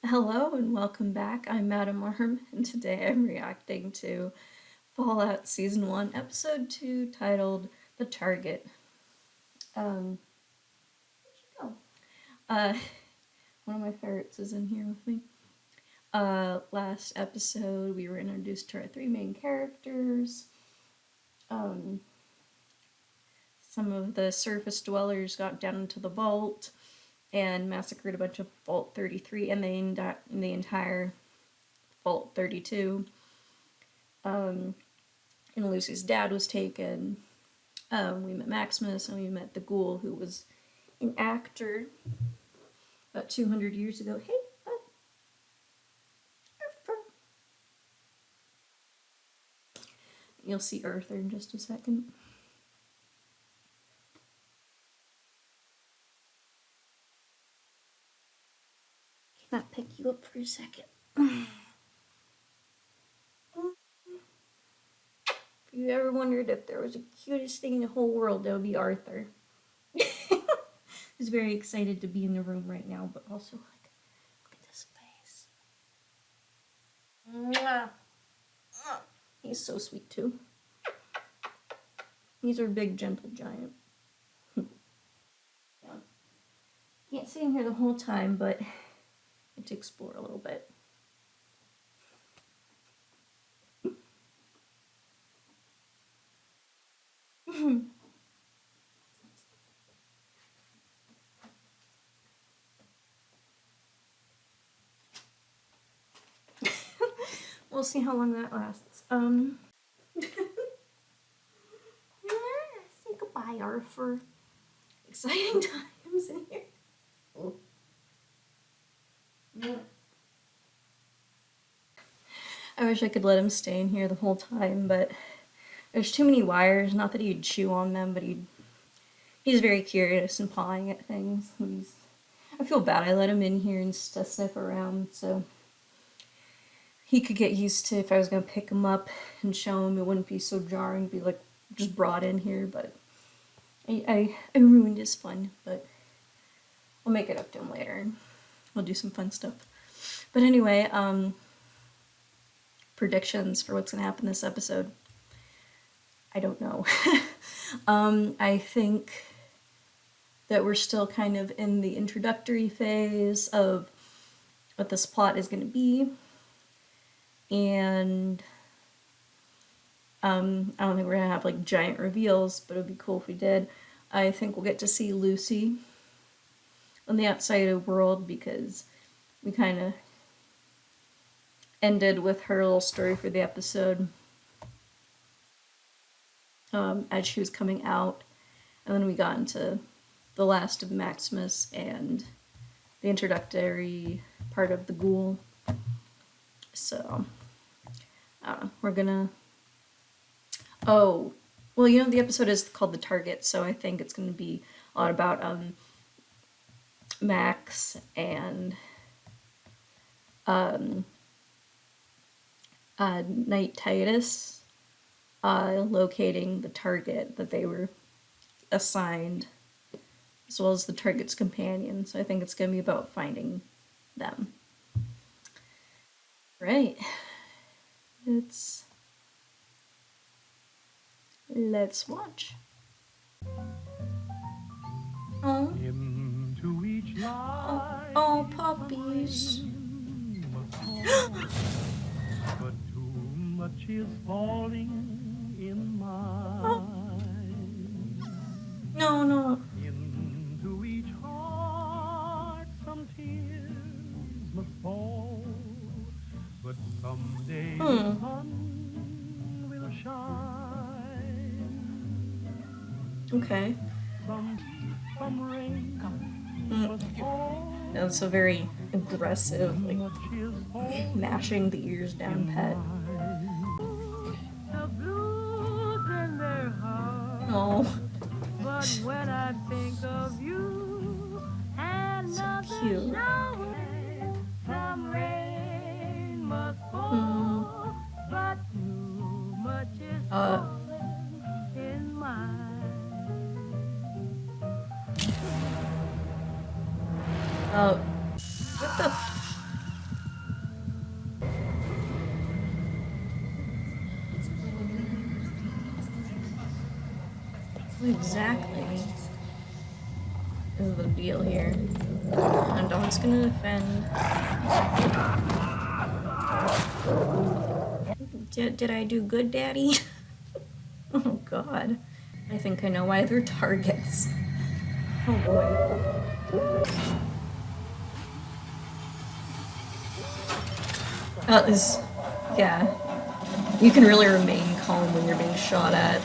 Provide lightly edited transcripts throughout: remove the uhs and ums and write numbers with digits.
Hello and welcome back. I'm Madam Arm, and today I'm reacting to Fallout Season 1, Episode 2, titled The Target. Where'd you go? One of my ferrets is in here with me. Last episode we were introduced to our three main characters. Some of the surface dwellers got down into the vault and massacred a bunch of Vault 33 and the entire Vault 32. And Lucy's dad was taken. We met Maximus and we met the Ghoul, who was an actor about 200 years ago. Hey, bud. Arthur. You'll see Arthur in just a second. Can I pick you up for a second? If you ever wondered if there was the cutest thing in the whole world, that would be Arthur. He's very excited to be in the room right now, but also like, look at this face. Mwah. He's so sweet too. He's our big gentle giant. Yeah. Can't sit in here the whole time, but I get to explore a little bit. We'll see how long that lasts. Say goodbye, Arthur. Exciting times in here. Oh. I wish I could let him stay in here the whole time, but there's too many wires. Not that he'd chew on them, but he's very curious and pawing at things. I feel bad I let him in here and sniff around, so he could get used to if I was going to pick him up and show him. It wouldn't be so jarring, be like just brought in here, but I ruined his fun, but I'll make it up to him later and we'll do some fun stuff. But anyway, predictions for what's going to happen this episode. I don't know. I think that we're still kind of in the introductory phase of what this plot is going to be. And I don't think we're going to have like giant reveals, but it would be cool if we did. I think we'll get to see Lucy on the outside of the world because we kind of ended with her little story for the episode as she was coming out, and then we got into the last of Maximus and the introductory part of the Ghoul. So we're gonna the episode is called The Target, so I think it's gonna be a lot about Max and Knight Titus locating the target that they were assigned, as well as the target's companion. So I think it's going to be about finding them. Right. Let's watch. Oh. Oh, puppies. But too much is falling in mine. No, no. Into each heart some tears must fall. But someday the sun will shine. Okay. Some rain must fall. That's a very aggressive, like, mashing the ears down pet. Oh. But when I think of you and so cute. Some rain must fall, but too much is in mine. What the exactly is the deal here? And Dawn's gonna defend. Did I do good, Daddy? Oh god. I think I know why they're targets. Oh boy. Yeah. You can really remain calm when you're being shot at.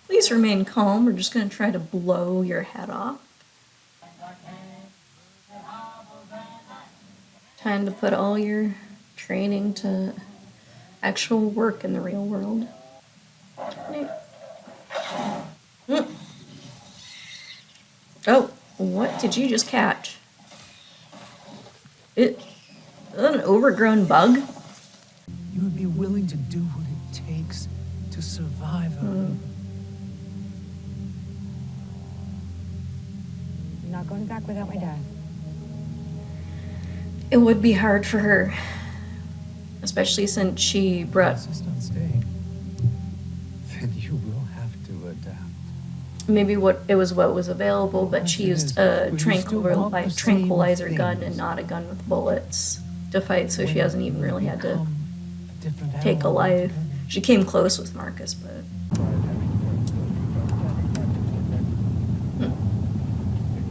Please remain calm. We're just gonna try to blow your head off. Time to put all your training to actual work in the real world. Oh, what did you just catch? Is that an overgrown bug? You would be willing to do what it takes to survive. You're not going back without my dad. It would be hard for her, especially since she brought. Insist on staying. Then you will have to adapt. Maybe what was available, but she used a tranquilizer gun and not a gun with bullets to fight, so she hasn't even really had to take a life. She came close with Marcus, but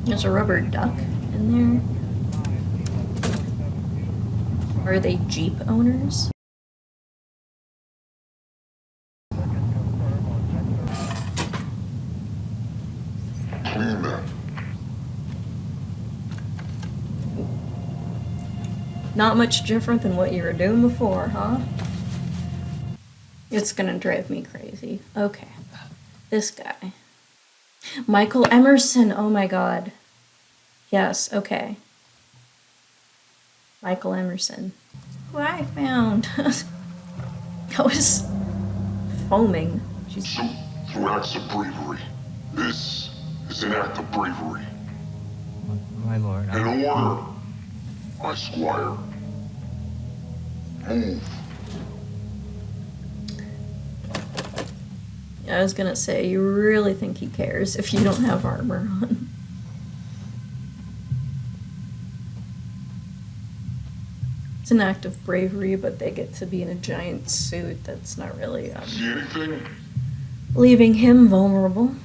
there's a rubber duck in there. Are they Jeep owners? Not much different than what you were doing before, huh? It's gonna drive me crazy. Okay. This guy. Michael Emerson, oh my god. Yes, okay. Michael Emerson. Who I found. That was foaming. She's Through acts of bravery. This is an act of bravery. My lord. An order, my squire. Move. I was gonna say, you really think he cares if you don't have armor on. It's an act of bravery, but they get to be in a giant suit that's not really See anything? leaving him vulnerable.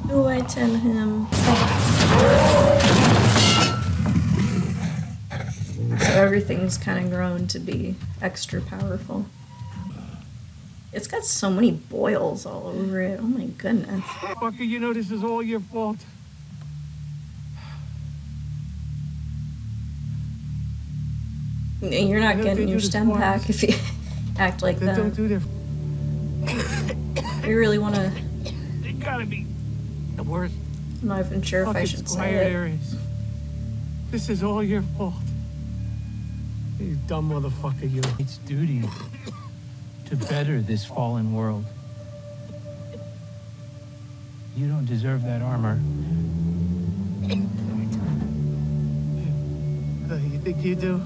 Do I tell him? So everything's kind of grown to be extra powerful. It's got so many boils all over it. Oh my goodness. Fucker, you know this is all your fault. You're not getting your stem pack if you act like that. Don't do that. You really want to... It gotta be the worst. I'm not even sure if I should say it. Areas. This is all your fault. You dumb motherfucker, you. It's duty to better this fallen world. You don't deserve that armor. You think you do?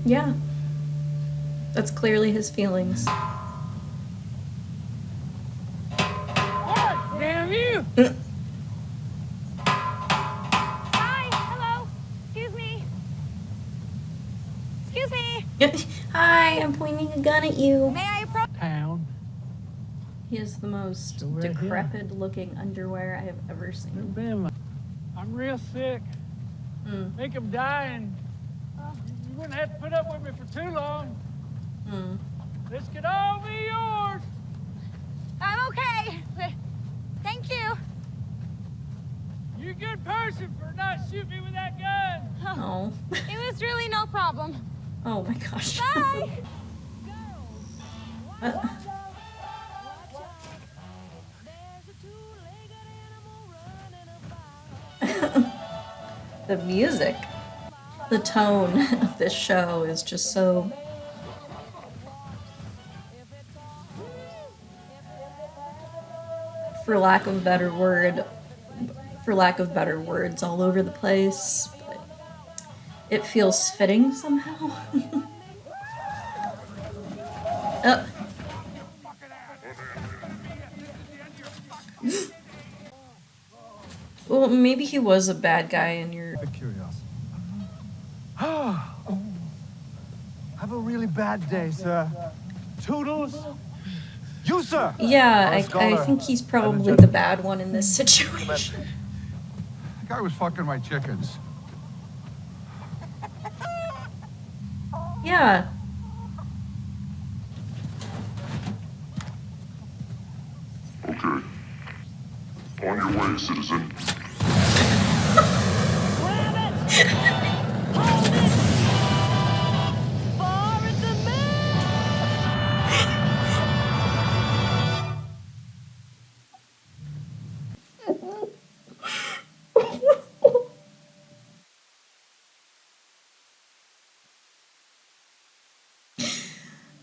Yeah. That's clearly his feelings. Damn you! Hi, hello, excuse me. Excuse me. Hi, I'm pointing a gun at you. May I approach? Town. He has the most Still right here. decrepit looking underwear I have ever seen. Bam. I'm real sick. Think I'm dying. You wouldn't have to put up with me for too long. This could all be yours. I'm okay. Thank you. You're a good person for not shooting me with that gun. Oh. It was really no problem. Oh my gosh. Bye. The music. The tone of this show is just so... For lack of a better words, all over the place. But it feels fitting somehow. Well, maybe he was a bad guy and you're... Curious. Have a really bad day, sir. Toodles. You, sir. Yeah, I think he's probably the bad one in this situation. The guy was fucking my chickens. Yeah. Okay. On your way, citizen.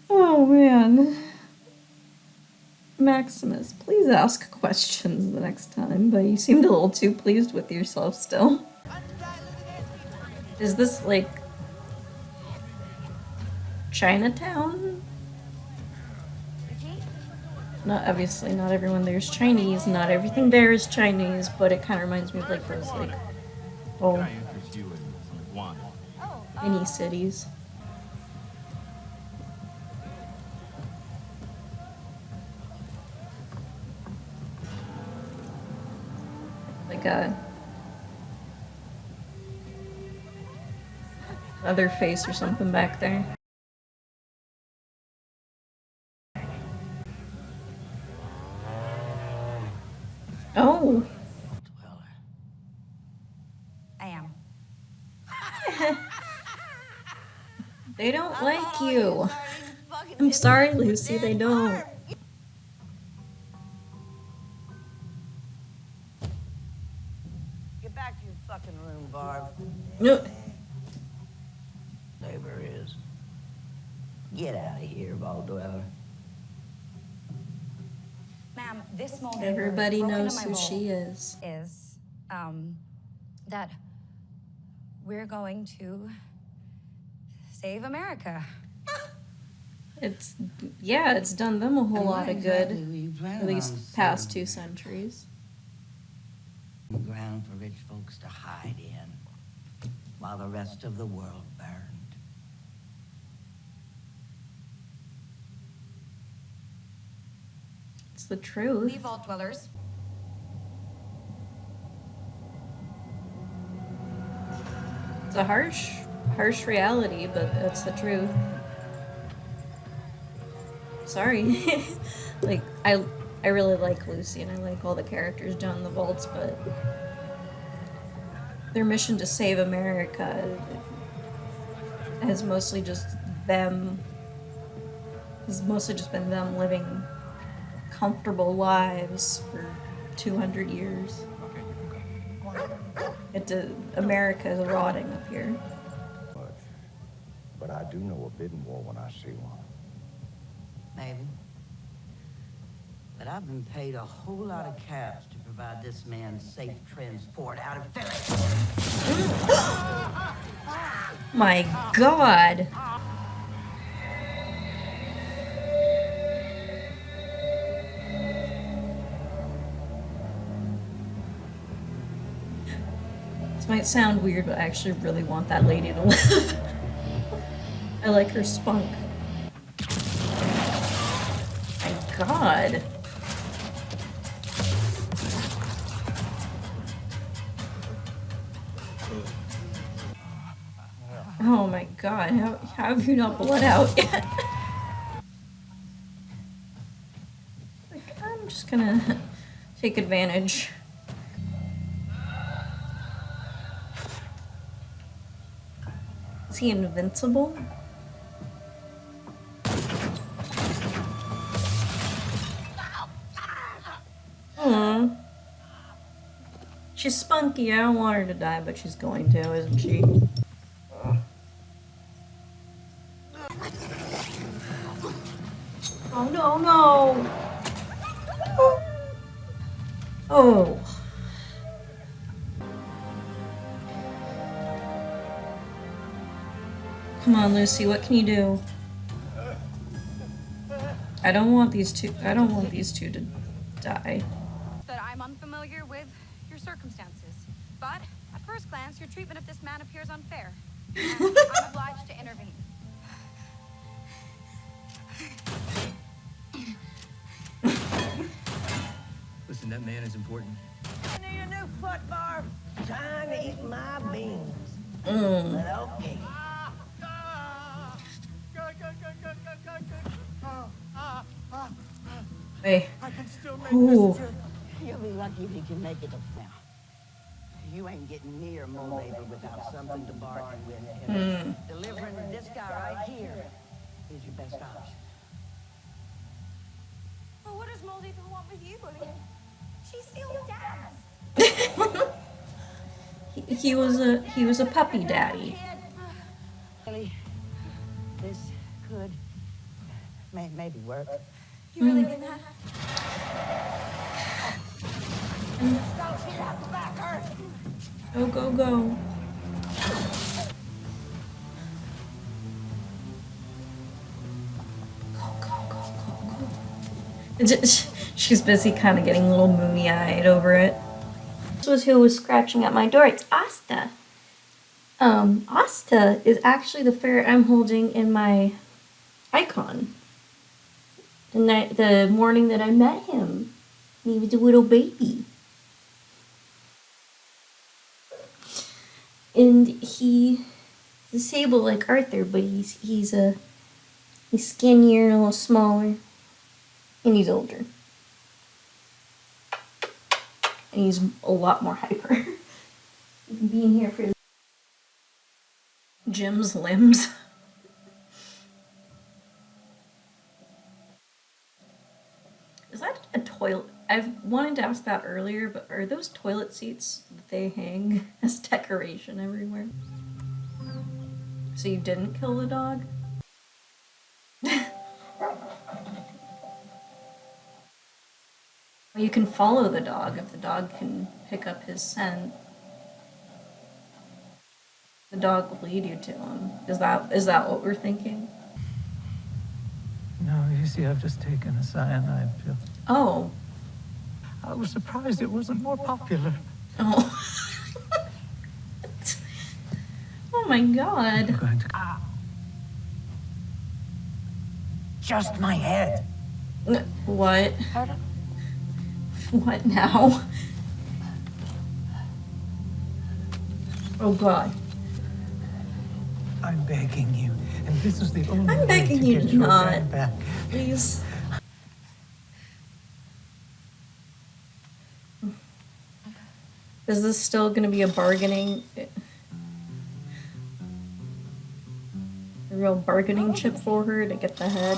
Oh man. Maximus, please ask questions the next time, but you seemed a little too pleased with yourself still. Is this like Chinatown? Not obviously not everyone there's Chinese, not everything there is Chinese, but it kind of reminds me of like those like mini cities. Like a other face or something back there. Oh. I am. They don't like you. I'm sorry, Lucy, they don't. Get back to your fucking room, Barb. No. Neighbor is. Get out of here, Vault Dweller. Ma'am, this moment Everybody knows who she is. Is that we're going to save America. It's done them a whole lot of good for these past 2 centuries. Ground for rich folks to hide in while the rest of the world burned. It's the truth. We Vault Dwellers. It's a harsh reality, but that's the truth. Sorry. Like, I really like Lucy and I like all the characters down in the vaults, but their mission to save America has mostly just been them living comfortable lives for 200 years. America is rotting up here. But I do know a bidding war when I see one. Maybe. But I've been paid a whole lot of cash to provide this man safe transport out of ferrets. My God. This might sound weird, but I actually really want that lady to live. I like her spunk. My God. Oh my God, how have you not bled out yet? Like, I'm just gonna take advantage. Is he invincible? She's spunky. I don't want her to die, but she's going to, isn't she? Oh, no, no! Oh. Come on, Lucy, what can you do? I don't want these two to die. That I'm unfamiliar with your circumstance. but at first glance, your treatment of this man appears unfair. And I'm obliged to intervene. Listen, that man is important. I need a new foot, Barb. Time to eat my beans. But okay. Hey. I can still make Ooh. this trip. You'll be lucky if you can make it now. You ain't getting near Mo Labor without something to bargain with. And delivering this guy right here is your best option. Well, what does Moldy want with you, Bully? She's still dad's. He was a puppy daddy. Really, this could maybe work. You really mean that? Don't shoot out the back, Earth. Go, go, go. She's busy kind of getting a little moony-eyed over it. This was who was scratching at my door. It's Asta. Asta is actually the ferret I'm holding in my icon. The morning that I met him, he was a little baby. And he's disabled like Arthur, but he's skinnier and a little smaller. And he's older. And he's a lot more hyper. Being here for Jim's limbs. Is that a toilet? I've wanted to ask that earlier, but are those toilet seats that they hang as decoration everywhere? So you didn't kill the dog? Well, you can follow the dog if the dog can pick up his scent. The dog will lead you to him. Is that what we're thinking? No, you see, I've just taken a cyanide pill. Oh. I was surprised it wasn't more popular. Oh. Oh my god. I'm going to... Just my head. What? What now? Oh god. I'm begging you, and this is the only I'm way begging to you get to your not. dad back. Please. Is this still gonna be a bargaining? A real bargaining chip for her to get the head?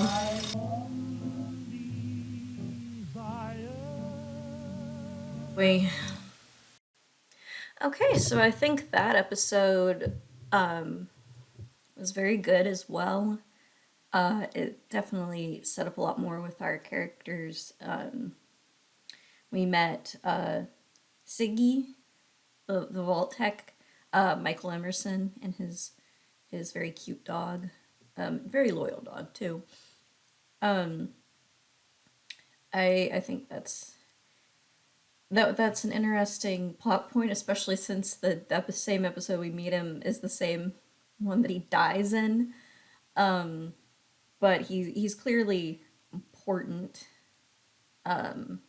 Wait. Okay, so I think that episode was very good as well. It definitely set up a lot more with our characters. We met Siggy, the Vault Tech, Michael Emerson, and his very cute dog. Very loyal dog, too. I think that's an interesting plot point, especially since the same episode we meet him is the same one that he dies in. But he's clearly important and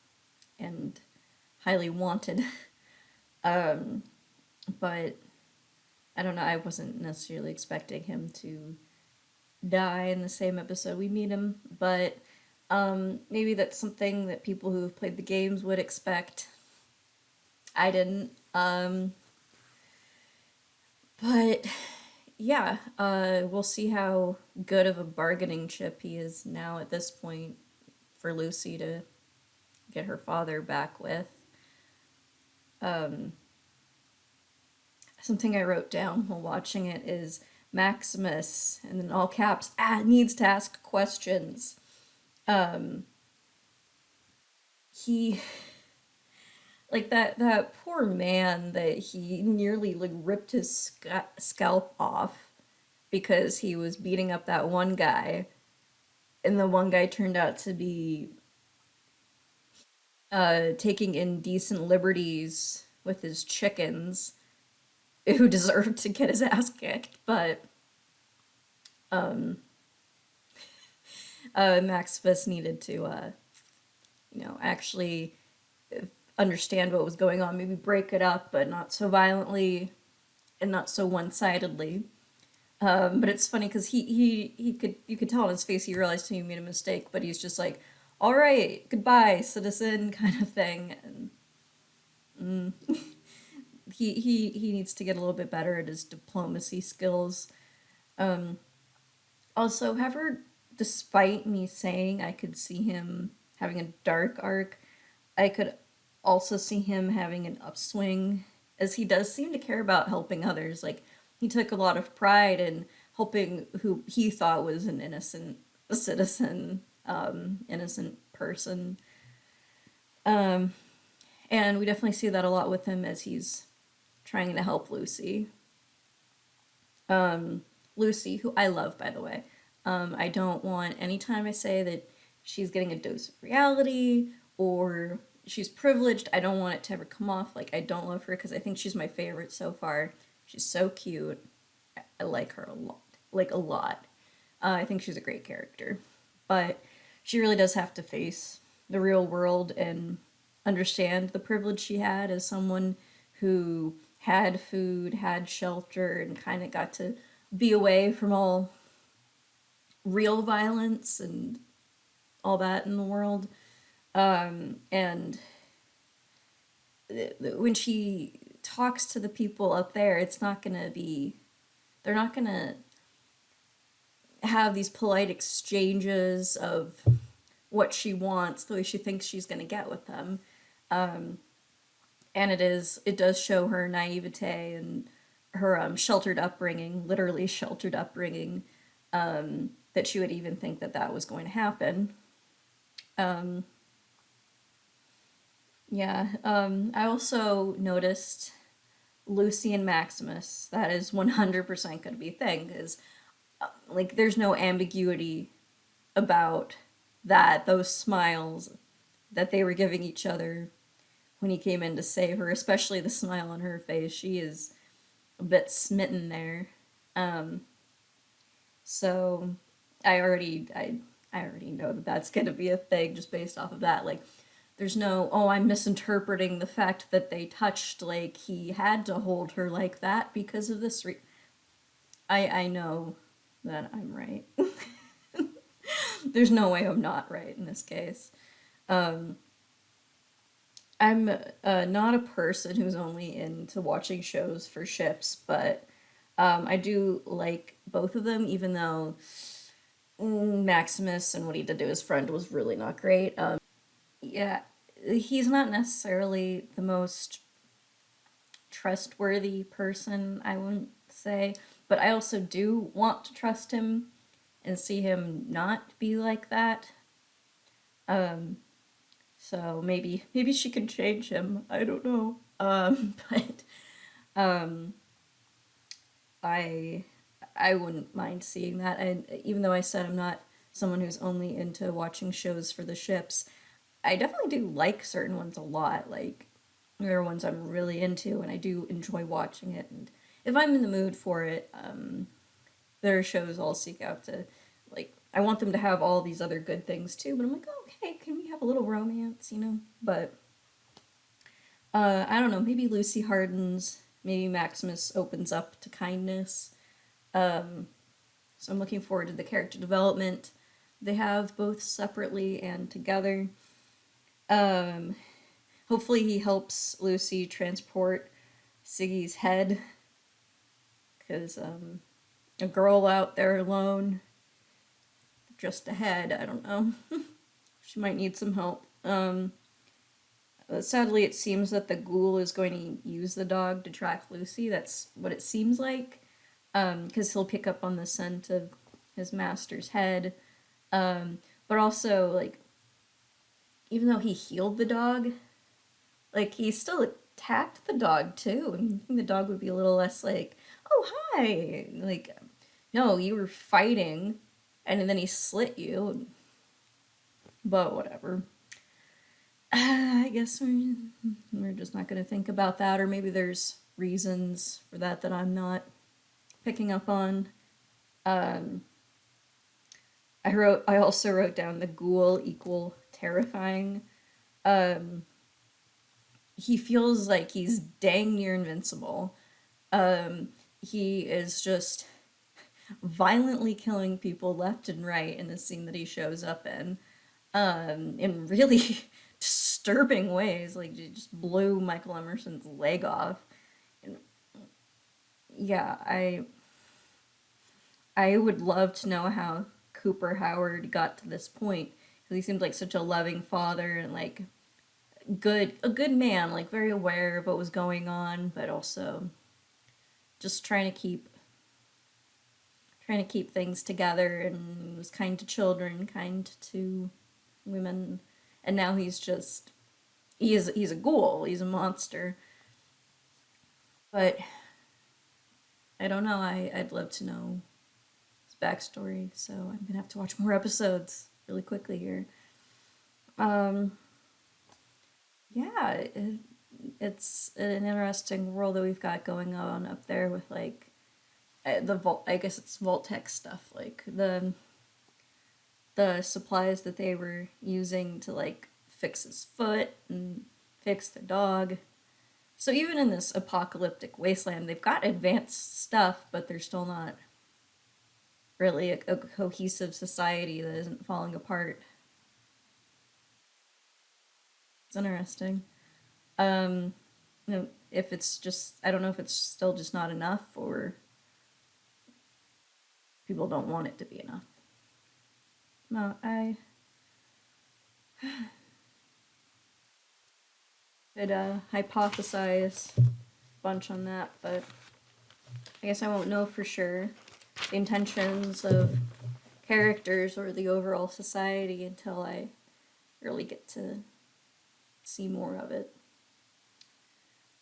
highly wanted. But I don't know, I wasn't necessarily expecting him to die in the same episode we meet him, but maybe that's something that people who have played the games would expect. I didn't. But yeah, we'll see how good of a bargaining chip he is now at this point for Lucy to get her father back with. Something I wrote down while watching it is Maximus, and in all caps, needs to ask questions. He, like that poor man that he nearly like ripped his scalp off because he was beating up that one guy, and the one guy turned out to be taking indecent liberties with his chickens, who deserved to get his ass kicked, but Maximus needed to, actually understand what was going on, maybe break it up, but not so violently and not so one-sidedly. But it's funny because you could tell on his face he realized he made a mistake, but he's just like, all right, goodbye, citizen, kind of thing. And he needs to get a little bit better at his diplomacy skills. Also, however, despite me saying I could see him having a dark arc, I could also see him having an upswing, as he does seem to care about helping others. Like, he took a lot of pride in helping who he thought was an innocent citizen, innocent person. And we definitely see that a lot with him as he's trying to help Lucy. Lucy, who I love, by the way. I don't want, anytime I say that she's getting a dose of reality or she's privileged, I don't want it to ever come off like I don't love her, because I think she's my favorite so far. She's so cute. I like her a lot. Like, a lot. I think she's a great character. But she really does have to face the real world and understand the privilege she had as someone who had food, had shelter, and kind of got to be away from all real violence and all that in the world. And when she talks to the people up there, it's not gonna be, they're not gonna have these polite exchanges of what she wants, the way she thinks she's gonna get with them. And it does show her naivete and her sheltered upbringing, literally sheltered upbringing, that she would even think that that was going to happen. I also noticed Lucy and Maximus. That is 100% going to be a thing, because like, there's no ambiguity about that, those smiles that they were giving each other when he came in to save her, especially the smile on her face. She is a bit smitten there. So I already know that that's going to be a thing just based off of that. Like, there's no, oh, I'm misinterpreting the fact that they touched, like, he had to hold her like that because of this. I know that I'm right. There's no way I'm not right in this case. I'm not a person who's only into watching shows for ships, but I do like both of them, even though Maximus and what he did to his friend was really not great. Yeah, he's not necessarily the most trustworthy person, I wouldn't say, but I also do want to trust him and see him not be like that. So maybe she can change him. I don't know. But I wouldn't mind seeing that. And even though I said I'm not someone who's only into watching shows for the ships, I definitely do like certain ones a lot. Like, there are ones I'm really into, and I do enjoy watching it. And if I'm in the mood for it, there are shows I'll seek out to, like, I want them to have all these other good things too, but I'm like, oh, okay, can we have a little romance, you know? But I don't know, maybe Lucy hardens, maybe Maximus opens up to kindness. So I'm looking forward to the character development they have both separately and together. Hopefully he helps Lucy transport Siggy's head, because a girl out there alone, just a head, I don't know. She might need some help. Sadly, it seems that the Ghoul is going to use the dog to track Lucy. That's what it seems like, because he'll pick up on the scent of his master's head. But also, like, even though he healed the dog, like, he still attacked the dog too. I mean, I think the dog would be a little less like, oh, hi. Like, no, you were fighting, and then he slit you. But whatever. I guess we're just not going to think about that, or maybe there's reasons for that that I'm not picking up on. Um, I also wrote down the ghoul equal terrifying. Um, he feels like he's dang near invincible. He is just violently killing people left and right in the scene that he shows up in really disturbing ways. Like, he just blew Michael Emerson's leg off. And yeah, I would love to know how Cooper Howard got to this point, because he seemed like such a loving father and like a good man, like very aware of what was going on, but also just trying to keep things together, and was kind to children, kind to women, and now he's a ghoul, he's a monster. But I don't know, I'd love to know his backstory, so I'm gonna have to watch more episodes really quickly here. Um, yeah, it's an interesting world that we've got going on up there with like the vault. I guess it's Vault-Tec stuff, like the supplies that they were using to like fix his foot and fix the dog. So even in this apocalyptic wasteland, they've got advanced stuff, but they're still not really a cohesive society that isn't falling apart. It's interesting. You know, if it's just, I don't know if it's still just not enough, or people don't want it to be enough. No, I could hypothesize a bunch on that, but I guess I won't know for sure the intentions of characters or the overall society until I really get to see more of it.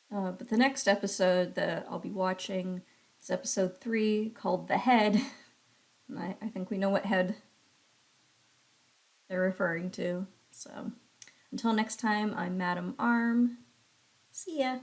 But the next episode that I'll be watching is episode 3, called The Head. And I think we know what head they're referring to. So until next time, I'm Madam Arm. See ya.